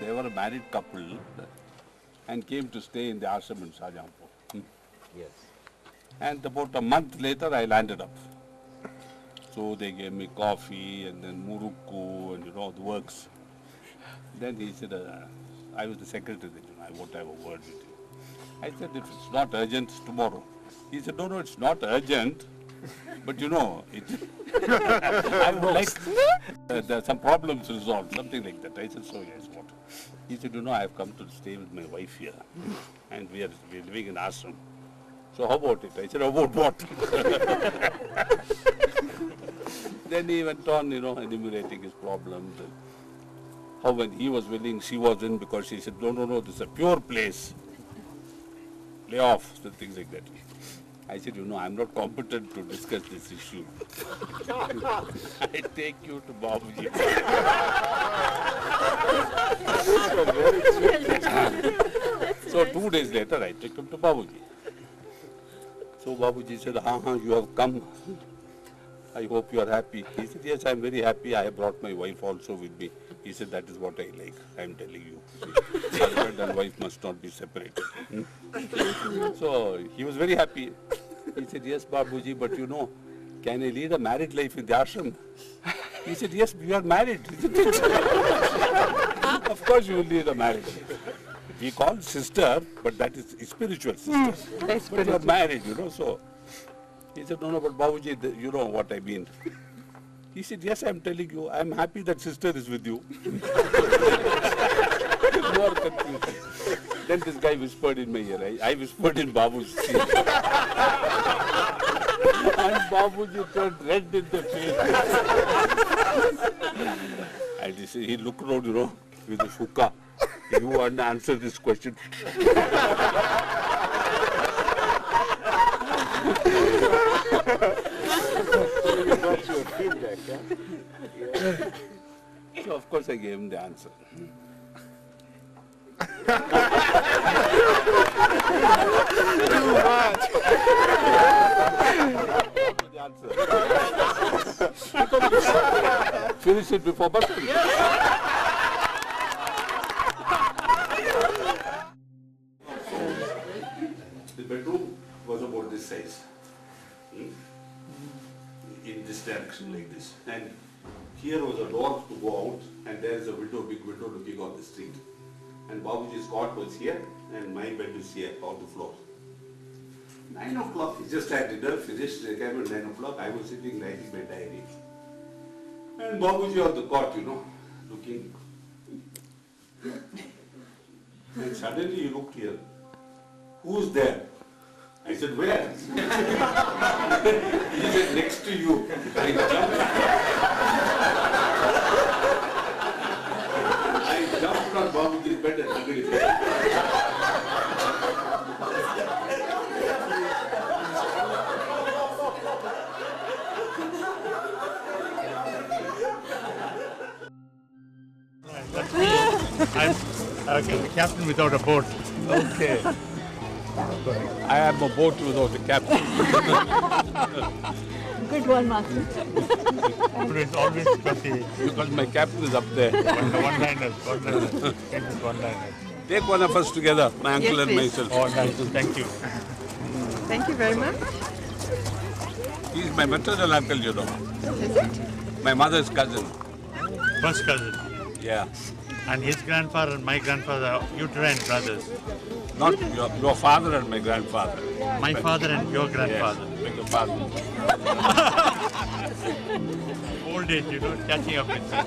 they were a married couple and came to stay in the ashram in Shahjahanpur. Yes. And about a month later, I landed up. So they gave me coffee and then murukku and the works. Then he said, I was the secretary, I won't have a word with you. I said, if it's not urgent, tomorrow. He said, no, it's not urgent, but it, I would like there are some problems resolved, something like that. I said, so yes, what? He said, I have come to stay with my wife here, and we're living in ashram. So how about it? I said, about what? Then he went on, enumerating his problems. And how when he was willing, she wasn't, because she said, no, this is a pure place. Lay off, and things like that. I said, I'm not competent to discuss this issue. I take you to Babuji. So 2 days later, I took him to Babuji. So Babuji said, you have come. I hope you are happy. He said, yes, I am very happy. I have brought my wife also with me. He said, that is what I like. I am telling you. Husband and wife must not be separated. So he was very happy. He said, yes, Babuji, but can I lead a married life in the ashram? He said, yes, we are married. Of course you will lead a married life. We call sister, but that is spiritual sister. But you are married, so. He said, no, but Babuji, you know what I mean. He said, yes, I am telling you, I am happy that sister is with you. More confusion. Then this guy whispered in my ear. I whispered in Babuji's ear. And Babuji turned red in the face. And he looked around, with his hookah. You want to answer this question? So of course I gave him the answer. Too much. The answer. Finish it before birthday. The bedroom was about this size. In this direction like this. And here was a door to go out, and there is a window, big window looking on the street. And Babuji's cot was here, and my bed is here on the floor. 9 o'clock, he just had dinner, finished, they came at 9 o'clock, I was sitting writing my diary. And Babuji on the cot, looking. And suddenly he looked here. Who's there? I said, where? He said, next to you. I jumped on Babuji's bed and hugged him. I'm the captain without a boat. Okay. I am a boat without a captain. Good one, Master. It's always Because my captain is up there. one-liners. Take one of us together, my uncle and myself. Oh, nice. Thank you. Thank you very much. He is my maternal uncle, Is it? My mother's cousin. First cousin. Yeah. And his grandfather and my grandfather are uterine brothers. Not your father and my grandfather. My father and your grandfather. Yes, like your father. Old age, catching up with me.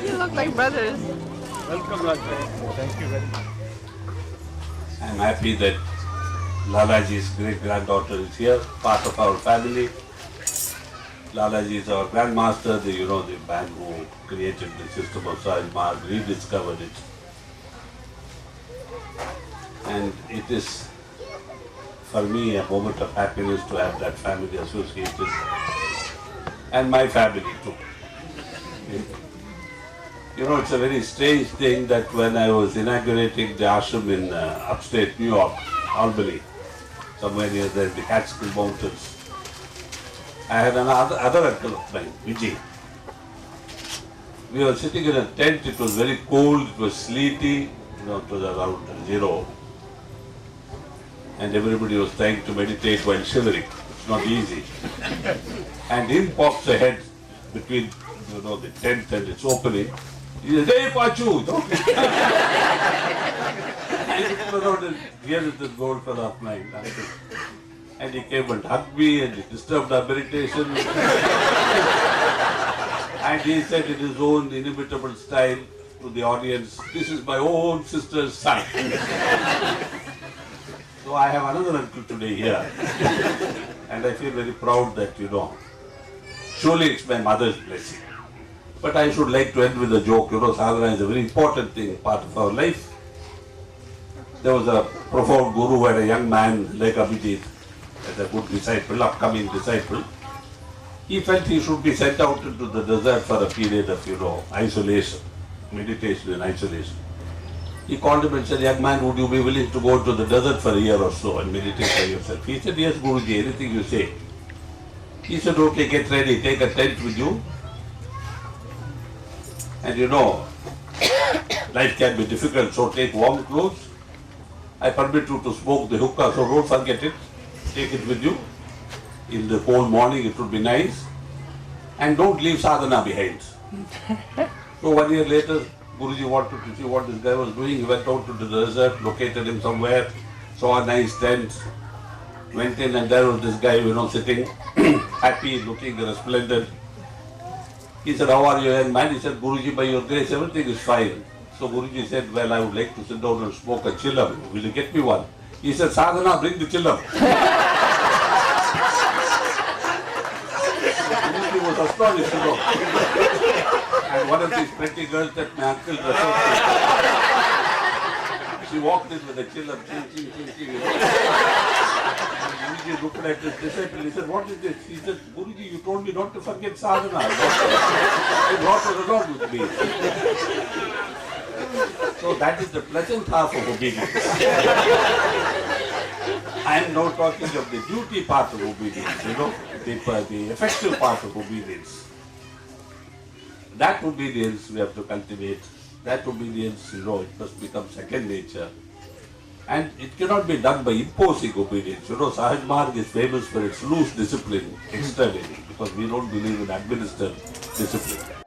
You look like brothers. Welcome, Rajay. Thank you very much. I'm happy that Lalaji's great-granddaughter is here, part of our family. Lalaji is our grandmaster, the man who created the system of Sahaj Marg, rediscovered it. And it is, for me, a moment of happiness to have that family associated, and my family too. It's a very strange thing that when I was inaugurating the ashram in upstate New York, Albany, somewhere near the Catskill Mountains, I had another uncle of mine, Vijay. We were sitting in a tent, it was very cold, it was sleety, it was around 0. And everybody was trying to meditate while shivering. It's not easy. And in pops a head between the tent and its opening. He said, "Hey, Pachu!" And he looked around and here is this gold fellow of mine. And he came and hugged me and he disturbed our meditation. And he said in his own inimitable style to the audience, "This is my own sister's son." So I have another uncle today here. And I feel very proud that, surely it's my mother's blessing. But I should like to end with a joke. Sadhana is a very important thing, part of our life. There was a profound guru who had a young man like Abhijit, as a good disciple, upcoming disciple. He felt he should be sent out into the desert for a period of, isolation, meditation and isolation. He called him and said, "Young man, would you be willing to go to the desert for a year or so and meditate by yourself?" He said, "Yes, Guruji, anything you say." He said, "Okay, get ready, take a tent with you. And life can be difficult, so take warm clothes. I permit you to smoke the hookah, so don't forget it. Take it with you. In the cold morning, it would be nice. And don't leave sadhana behind." So 1 year later, Guruji wanted to see what this guy was doing. He went out to the desert, located him somewhere, saw a nice tent, went in, and there was this guy, sitting, happy, looking resplendent. He said, "How are you, young man?" He said, "Guruji, by your grace, everything is fine." So Guruji said, "Well, I would like to sit down and smoke a chillam. Will you get me one?" He said, "Sadhana, bring the chillam." Guruji was astonished, And one of these pretty girls that my uncle referred to, she walked in with a chillam, ching. Guruji looked at his disciple. He said, "What is this?" He said, "Guruji, you told me not to forget sadhana. I brought a resort with me." So that is the pleasant half of obedience. I am now talking of the duty part of obedience, the effective part of obedience. That obedience we have to cultivate. That obedience, it must become second nature. And it cannot be done by imposing obedience. Sahaj Marg is famous for its loose discipline externally, because we don't believe in administered discipline.